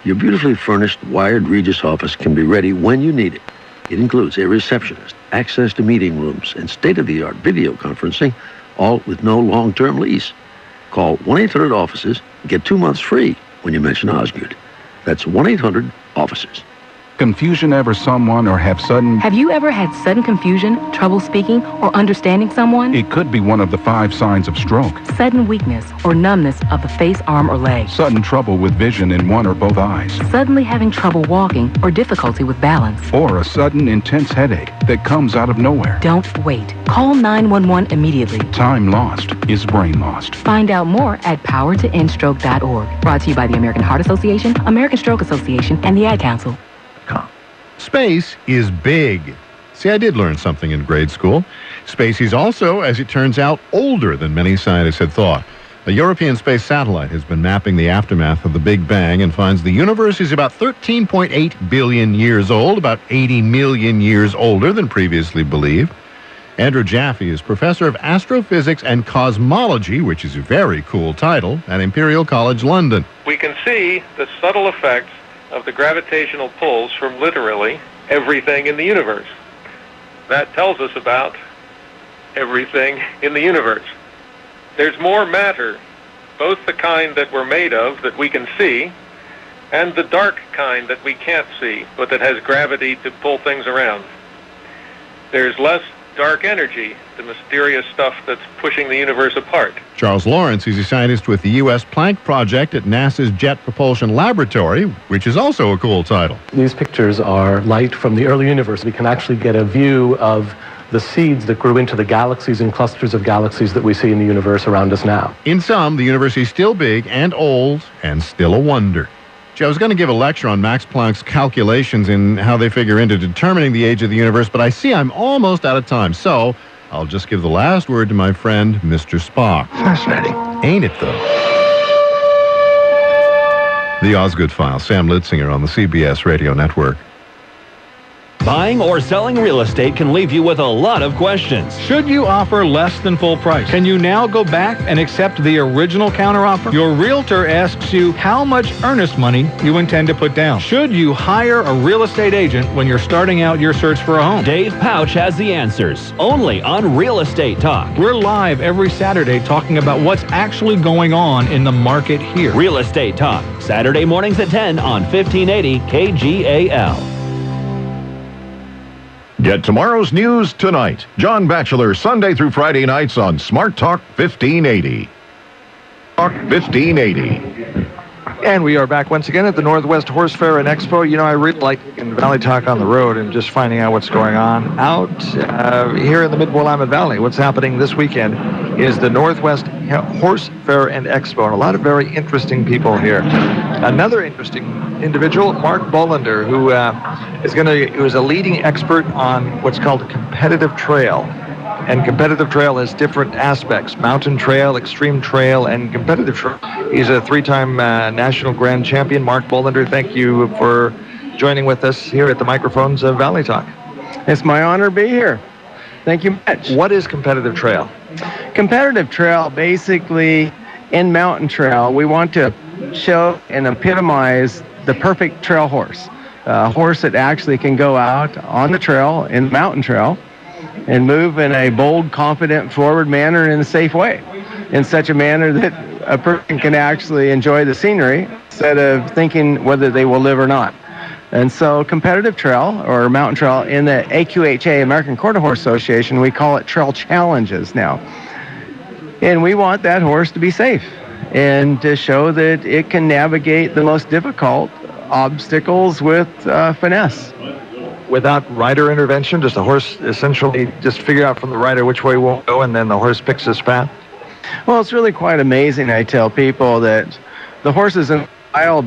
Your beautifully furnished, wired Regis office can be ready when you need it. It includes a receptionist, access to meeting rooms, and state-of-the-art video conferencing, all with no long-term lease. Call 1-800-OFFICES and get 2 months free when you mention Osgood. That's 1-800-OFFICES. Confusion ever someone or have sudden... Have you ever had sudden confusion, trouble speaking, or understanding someone? It could be one of the 5 signs of stroke. Sudden weakness or numbness of the face, arm, or leg. Sudden trouble with vision in one or both eyes. Suddenly having trouble walking or difficulty with balance. Or a sudden intense headache that comes out of nowhere. Don't wait. Call 911 immediately. Time lost is brain lost. Find out more at powertoendstroke.org. Brought to you by the American Heart Association, American Stroke Association, and the Ad Council. Space is big. See, I did learn something in grade school. Space is also, as it turns out, older than many scientists had thought. A European space satellite has been mapping the aftermath of the Big Bang and finds the universe is about 13.8 billion years old, about 80 million years older than previously believed. Andrew Jaffe is professor of astrophysics and cosmology, which is a very cool title, at Imperial College London. We can see the subtle effects of the gravitational pulls from literally everything in the universe. That tells us about everything in the universe. There's more matter, both the kind that we're made of that we can see, and the dark kind that we can't see, but that has gravity to pull things around. There's less dark energy, the mysterious stuff that's pushing the universe apart. Charles Lawrence is a scientist with the U.S. Planck Project at NASA's Jet Propulsion Laboratory, which is also a cool title. These pictures are light from the early universe. We can actually get a view of the seeds that grew into the galaxies and clusters of galaxies that we see in the universe around us now. In sum, the universe is still big and old and still a wonder. I was going to give a lecture on Max Planck's calculations and how they figure into determining the age of the universe, but I see I'm almost out of time, so I'll just give the last word to my friend, Mr. Spock. Fascinating. Ain't it, though? The Osgood File, Sam Litzinger on the CBS Radio Network. Buying or selling real estate can leave you with a lot of questions. Should you offer less than full price? Can you now go back and accept the original counteroffer? Your realtor asks you how much earnest money you intend to put down. Should you hire a real estate agent when you're starting out your search for a home? Dave Pouch has the answers, only on Real Estate Talk. We're live every Saturday talking about what's actually going on in the market here. Real Estate Talk, Saturday mornings at 10 on 1580 KGAL. Get tomorrow's news tonight. John Batchelor, Sunday through Friday nights on Smart Talk 1580. Talk 1580. And we are back once again at the Northwest Horse Fair and Expo. You know, I really like in Valley Talk on the road and just finding out what's going on out here in the Mid-Willamette Valley. What's happening this weekend is the Northwest Horse Fair and Expo, and a lot of very interesting people here. Another interesting individual, Mark Bollender, who is a leading expert on what's called competitive trail. And competitive trail has different aspects: mountain trail, extreme trail, and competitive trail. He's a 3-time national grand champion. Mark Bollender, thank you for joining with us here at the microphones of Valley Talk. It's my honor to be here. Thank you much. What is competitive trail? Competitive trail, basically, in mountain trail, we want to show and epitomize the perfect trail horse. A horse that actually can go out on the trail, in the mountain trail, and move in a bold, confident, forward manner in a safe way, in such a manner that a person can actually enjoy the scenery instead of thinking whether they will live or not. And so competitive trail, or mountain trail, in the AQHA, American Quarter Horse Association, we call it trail challenges now. And we want that horse to be safe and to show that it can navigate the most difficult obstacles with finesse. Without rider intervention, does the horse essentially just figure out from the rider which way we'll go, and then the horse picks his path? Well, it's really quite amazing. I tell people that the horses in the wild,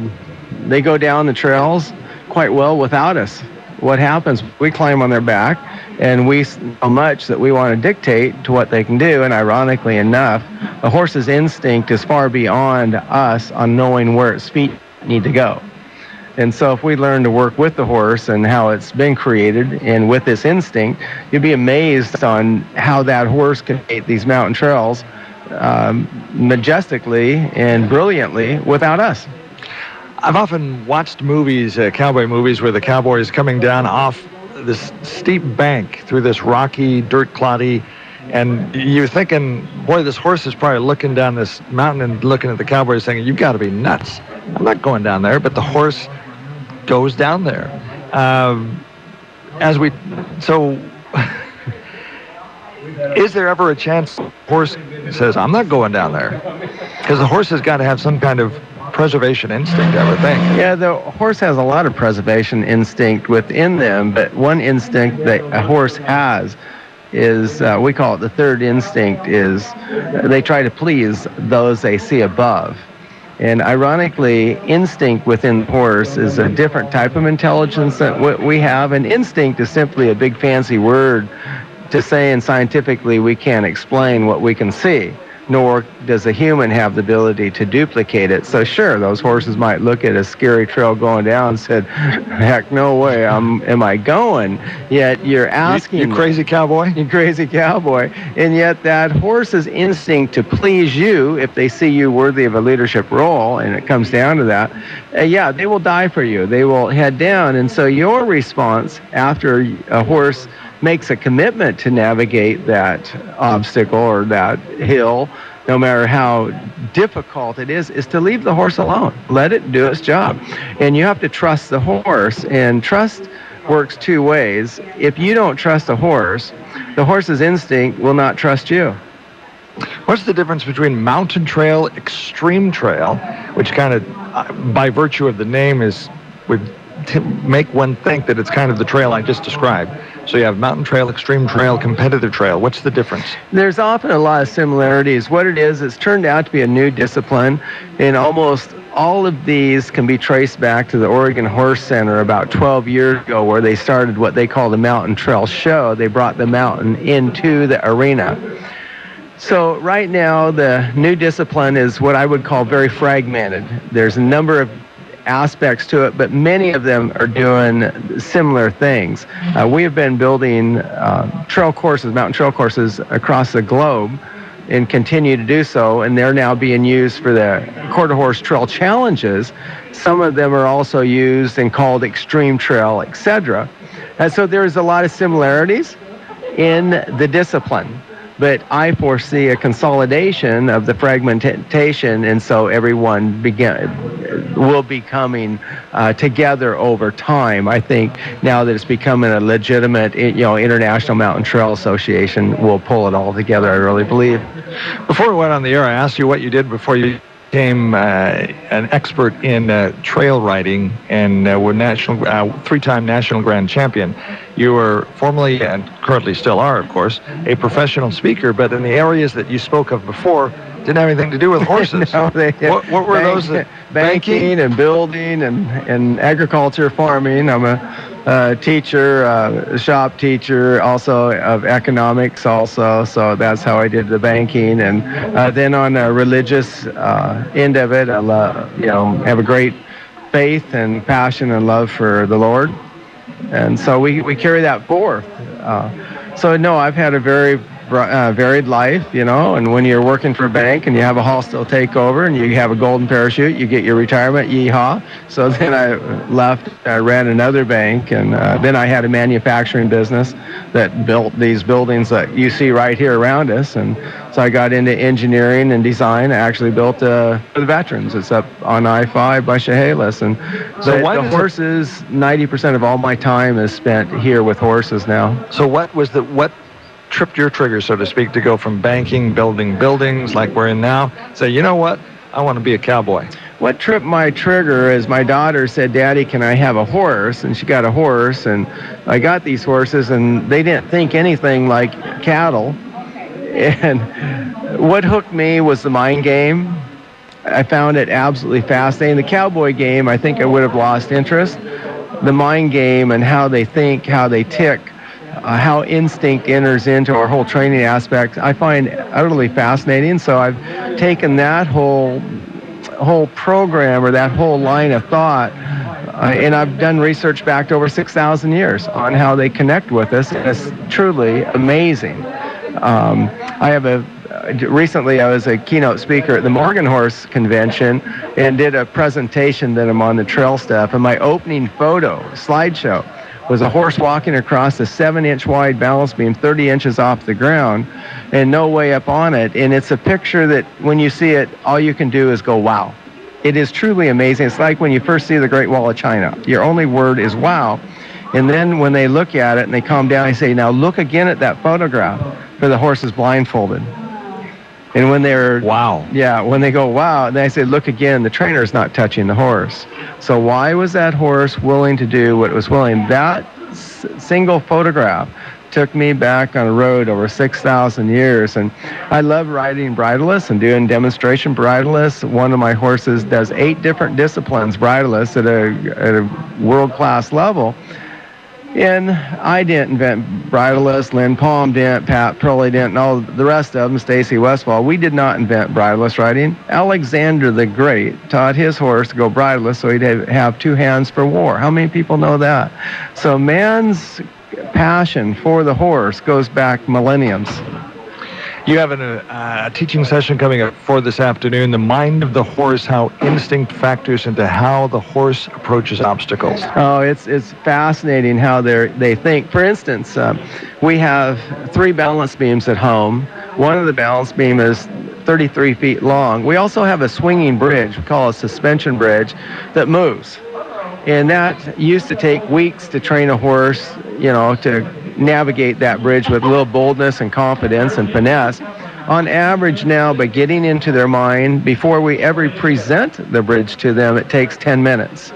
they go down the trails quite well without us. What happens, we climb on their back, and we so much that we want to dictate to what they can do, and ironically enough, the horse's instinct is far beyond us on knowing where its feet need to go. And so if we learn to work with the horse and how it's been created and with this instinct, you'd be amazed on how that horse can create these mountain trails majestically and brilliantly without us. I've often watched movies, cowboy movies, where the cowboy is coming down off this steep bank through this rocky, dirt cloddy, and you're thinking, boy, this horse is probably looking down this mountain and looking at the cowboy saying, you've got to be nuts. I'm not going down there. But the horse goes down there. Is there ever a chance the horse says, I'm not going down there? Because the horse has got to have some kind of preservation instinct, I would think. Yeah, the horse has a lot of preservation instinct within them, but one instinct that a horse has is, we call it the third instinct, is they try to please those they see above. And ironically, instinct within the horse is a different type of intelligence that we have. And instinct is simply a big fancy word to say, and scientifically we can't explain what we can see, nor does a human have the ability to duplicate it. So sure, those horses might look at a scary trail going down and said, heck, no way, am I going? Yet you're asking... You crazy cowboy? You crazy cowboy. And yet that horse's instinct to please you, if they see you worthy of a leadership role, and it comes down to that, yeah, they will die for you. They will head down. And so your response after a horse makes a commitment to navigate that obstacle or that hill, no matter how difficult it is to leave the horse alone. Let it do its job. And you have to trust the horse, and trust works two ways. If you don't trust a horse, the horse's instinct will not trust you. What's the difference between mountain trail, extreme trail, which kind of, by virtue of the name, would make one think that it's kind of the trail I just described? So you have mountain trail, extreme trail, competitive trail. What's the difference? There's often a lot of similarities. What it is, it's turned out to be a new discipline, and almost all of these can be traced back to the Oregon Horse Center about 12 years ago, where they started what they call the Mountain Trail Show. They brought the mountain into the arena. So right now, the new discipline is what I would call very fragmented. There's a number of aspects to it, but many of them are doing similar things. We have been building trail courses, mountain trail courses across the globe, and continue to do so, and they're now being used for the Quarter Horse Trail Challenges. Some of them are also used and called Extreme Trail, etc. And so there's a lot of similarities in the discipline. But I foresee a consolidation of the fragmentation, and so everyone will be coming together over time. I think now that it's becoming a legitimate, International Mountain Trail Association will pull it all together, I really believe. Before we went on the air, I asked you what you did before you became an expert in trail riding, and were three-time national grand champion. You were formerly, and currently still are, of course, a professional speaker, but in the areas that you spoke of before didn't have anything to do with horses. No, what were those? Banking and building and agriculture, farming. I'm a teacher, a shop teacher, also of economics also, so that's how I did the banking. And then on a religious end of it, I have a great faith and passion and love for the Lord. And so we carry that forth. So no, I've had a very varied life, and when you're working for a bank and you have a hostile takeover and you have a golden parachute, you get your retirement, yeehaw. So then I left, I ran another bank, and then I had a manufacturing business that built these buildings that you see right here around us. And so I got into engineering and design. I actually built for the veterans. It's up on I-5 by Chehalis. And so the horses, 90% of all my time is spent here with horses now. So what tripped your trigger, so to speak, to go from banking, building buildings like we're in now, say, you know what, I want to be a cowboy? What tripped my trigger is my daughter said, Daddy, can I have a horse? And she got a horse, and I got these horses, and they didn't think anything like cattle. And what hooked me was the mind game. I found it absolutely fascinating. The cowboy game, I think I would have lost interest. The mind game and how they think, how they tick, how instinct enters into our whole training aspect, I find utterly fascinating. So I've taken that whole program, or that whole line of thought, And I've done research back to over 6,000 years on how they connect with us. And it's truly amazing. Recently I was a keynote speaker at the Morgan Horse Convention and did a presentation that I'm on the trail stuff. And my opening photo, slideshow, was a horse walking across a 7-inch wide balance beam 30 inches off the ground and no way up on it. And it's a picture that when you see it, all you can do is go, wow. It is truly amazing. It's like when you first see the Great Wall of China. Your only word is wow. And then when they look at it and they calm down, I say, now look again at that photograph where the horse is blindfolded. And when they're, wow. Yeah, when they go, wow, then I say, look again, the trainer's not touching the horse. So why was that horse willing to do what it was willing? That single photograph took me back on a road over 6,000 years. And I love riding bridleless and doing demonstration bridleless. One of my horses does 8 different disciplines bridleless at a world-class level. And I didn't invent bridleless, Linn Palm didn't, Pat Perley didn't, and all the rest of them, Stacy Westfall. We did not invent bridleless riding. Alexander the Great taught his horse to go bridleless so he'd have 2 hands for war. How many people know that? So man's passion for the horse goes back millenniums. You have a teaching session coming up for this afternoon, The Mind of the Horse, how instinct factors into how the horse approaches obstacles. Oh, it's fascinating how they think. For instance, we have 3 balance beams at home. One of the balance beam is 33 feet long. We also have a swinging bridge, we call it a suspension bridge, that moves. And that used to take weeks to train a horse, to navigate that bridge with a little boldness and confidence and finesse. On average now, by getting into their mind, before we ever present the bridge to them, it takes 10 minutes.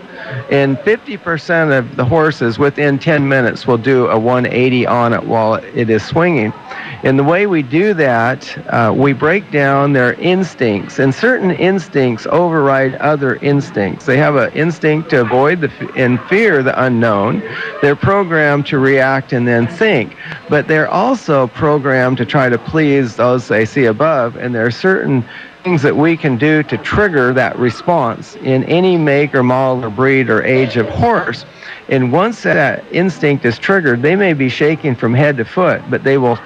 And 50% of the horses within 10 minutes will do a 180 on it while it is swinging. And the way we do that, we break down their instincts, and certain instincts override other instincts. They have an instinct to avoid and fear the unknown. They're programmed to react and then think, but they're also programmed to try to please those they see above, and there are certain things that we can do to trigger that response in any make or model or breed or age of horse. And once that instinct is triggered, they may be shaking from head to foot, but they will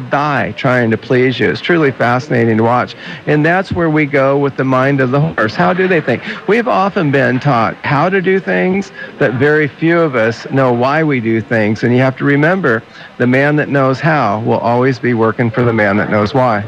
die trying to please you. It's truly fascinating to watch. And that's where we go with the mind of the horse. How do they think? We've often been taught how to do things, but very few of us know why we do things. And you have to remember, the man that knows how will always be working for the man that knows why.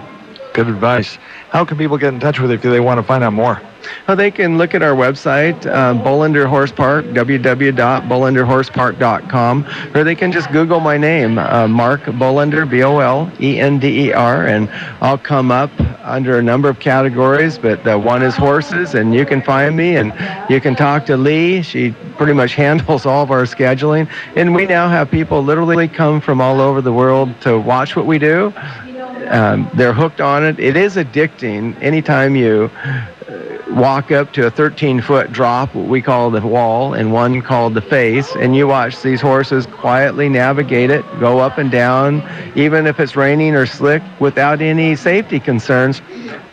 Good advice. How can people get in touch with you if they want to find out more? Well, they can look at our website, Bolender Horse Park, www.bolenderhorsepark.com, or they can just Google my name, Mark Bolender, Bolender, and I'll come up under a number of categories, but one is horses, and you can find me, and you can talk to Lee. She pretty much handles all of our scheduling, and we now have people literally come from all over the world to watch what we do. They're hooked on it. It is addicting anytime you walk up to a 13-foot drop, what we call the wall, and one called the face, and you watch these horses quietly navigate it, go up and down, even if it's raining or slick, without any safety concerns.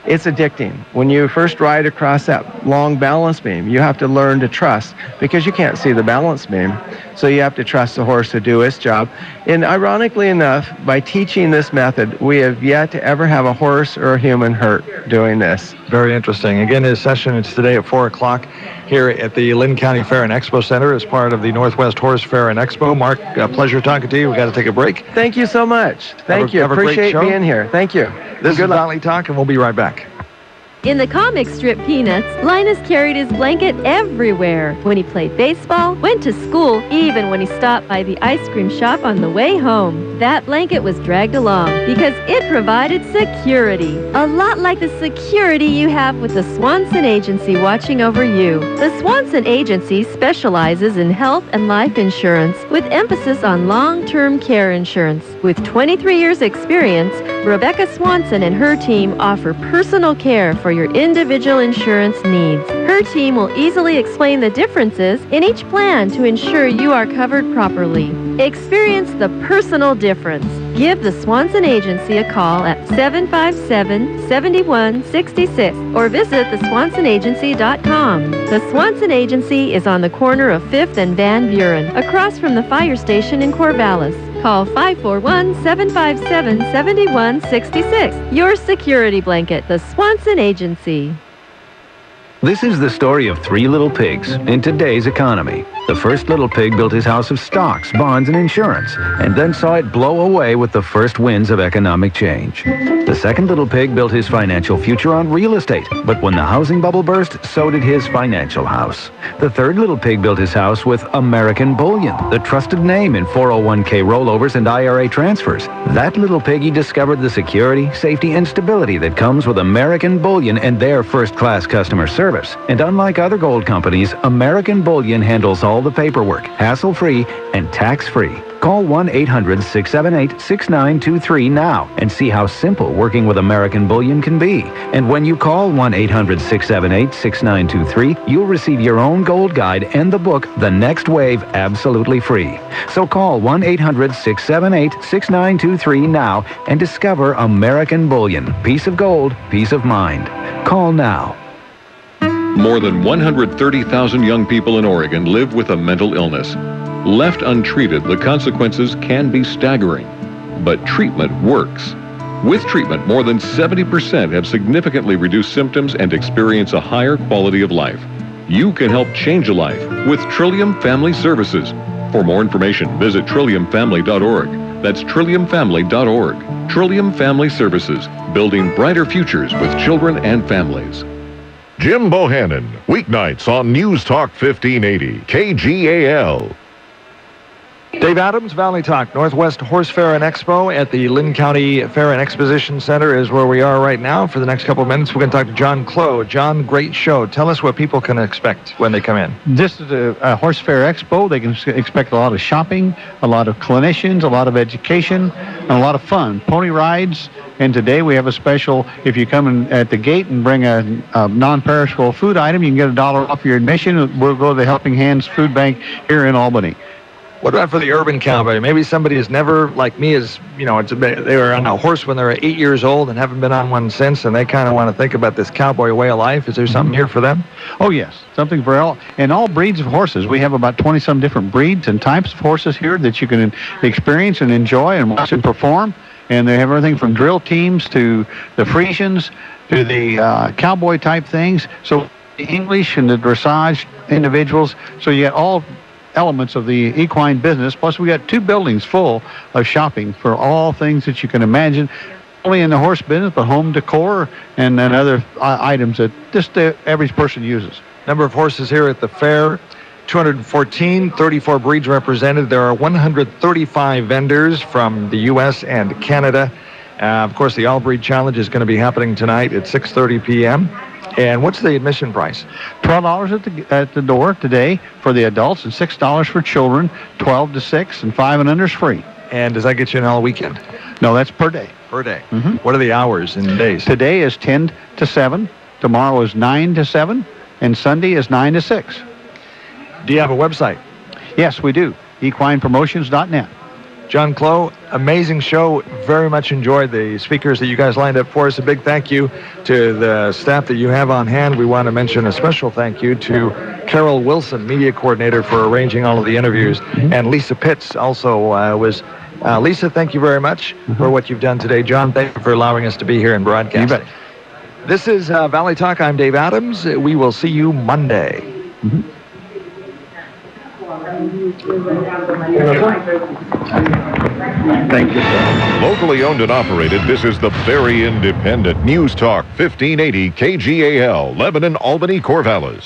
It's addicting. When you first ride across that long balance beam, you have to learn to trust, because you can't see the balance beam. So you have to trust the horse to do its job. And ironically enough, by teaching this method, we have yet to ever have a horse or a human hurt doing this. Very interesting. Again, his session is today at 4 o'clock here at the Linn County Fair and Expo Center as part of the Northwest Horse Fair and Expo. Mark, pleasure talking to you. We've got to take a break. Thank you so much. Thank you. Appreciate being here. Thank you. This is Valley Talk, and we'll be right back. In the comic strip Peanuts, Linus carried his blanket everywhere. When he played baseball, went to school, even when he stopped by the ice cream shop on the way home. That blanket was dragged along because it provided security. A lot like the security you have with the Swanson Agency watching over you. The Swanson Agency specializes in health and life insurance with emphasis on long-term care insurance. With 23 years experience, Rebecca Swanson and her team offer personal care for your individual insurance needs. Her team will easily explain the differences in each plan to ensure you are covered properly. Experience the personal difference difference. Give the Swanson Agency a call at 757-7166 or visit theswansonagency.com. The Swanson Agency is on the corner of 5th and Van Buren, across from the fire station in Corvallis. Call 541-757-7166. Your security blanket, the Swanson Agency. This is the story of three little pigs in today's economy. The first little pig built his house of stocks, bonds, and insurance, and then saw it blow away with the first winds of economic change. The second little pig built his financial future on real estate, but when the housing bubble burst, so did his financial house. The third little pig built his house with American Bullion, the trusted name in 401k rollovers and IRA transfers. That little piggy discovered the security, safety, and stability that comes with American Bullion and their first-class customer service. And unlike other gold companies, American Bullion handles all the paperwork, hassle-free and tax-free. Call 1-800-678-6923 now and see how simple working with American Bullion can be. And when you call 1-800-678-6923, you'll receive your own gold guide and the book, The Next Wave, absolutely free. So call 1-800-678-6923 now and discover American Bullion. Peace of gold, peace of mind. Call now. More than 130,000 young people in Oregon live with a mental illness. Left untreated, the consequences can be staggering. But treatment works. With treatment, more than 70% have significantly reduced symptoms and experience a higher quality of life. You can help change a life with Trillium Family Services. For more information, visit trilliumfamily.org. That's trilliumfamily.org. Trillium Family Services, building brighter futures with children and families. Jim Bohannon, weeknights on News Talk 1580, KGAL. Dave Adams, Valley Talk, Northwest Horse Fair and Expo at the Linn County Fair and Exposition Center is where we are right now. For the next couple of minutes, we're going to talk to John Clough. John, great show. Tell us what people can expect when they come in. This is a Horse Fair Expo. They can expect a lot of shopping, a lot of clinicians, a lot of education, and a lot of fun. Pony rides. And today we have a special, if you come in at the gate and bring a non-perishable food item, you can get $1 off your admission. We'll go to the Helping Hands Food Bank here in Albany. What about for the urban cowboy? Maybe somebody has never, like me, they were on a horse when they were 8 years old and haven't been on one since, and they kind of want to think about this cowboy way of life. Is there something here for them? Oh, yes. Something for all breeds of horses. We have about 20-some different breeds and types of horses here that you can experience and enjoy and watch them perform. And they have everything from drill teams to the Friesians to the cowboy type things. So the English and the dressage individuals. So you get all elements of the equine business. Plus we got 2 buildings full of shopping for all things that you can imagine. Only in the horse business, but home decor and other items that just the average person uses. Number of horses here at the fair. 214, 34 breeds represented. There are 135 vendors from the U.S. and Canada. Of course, the All-Breed Challenge is going to be happening tonight at 6:30 p.m. And what's the admission price? $12 at the door today for the adults and $6 for children, 12 to 6, and 5 and under is free. And does that get you in all weekend? No, that's per day. Per day. Mm-hmm. What are the hours and days? Today is 10 to 7, tomorrow is 9 to 7, and Sunday is 9 to 6. Do you have a website? Yes, we do. equinepromotions.net. John Clough, amazing show. Very much enjoyed the speakers that you guys lined up for us. A big thank you to the staff that you have on hand. We want to mention a special thank you to Carol Wilson, media coordinator, for arranging all of the interviews. Mm-hmm. And Lisa Pitts also was. Lisa, thank you very much for what you've done today. John, thank you for allowing us to be here and broadcast. You bet. This is Valley Talk. I'm Dave Adams. We will see you Monday. Mm-hmm. Thank you, sir. Locally owned and operated, this is the very independent News Talk 1580 KGAL, Lebanon, Albany, Corvallis.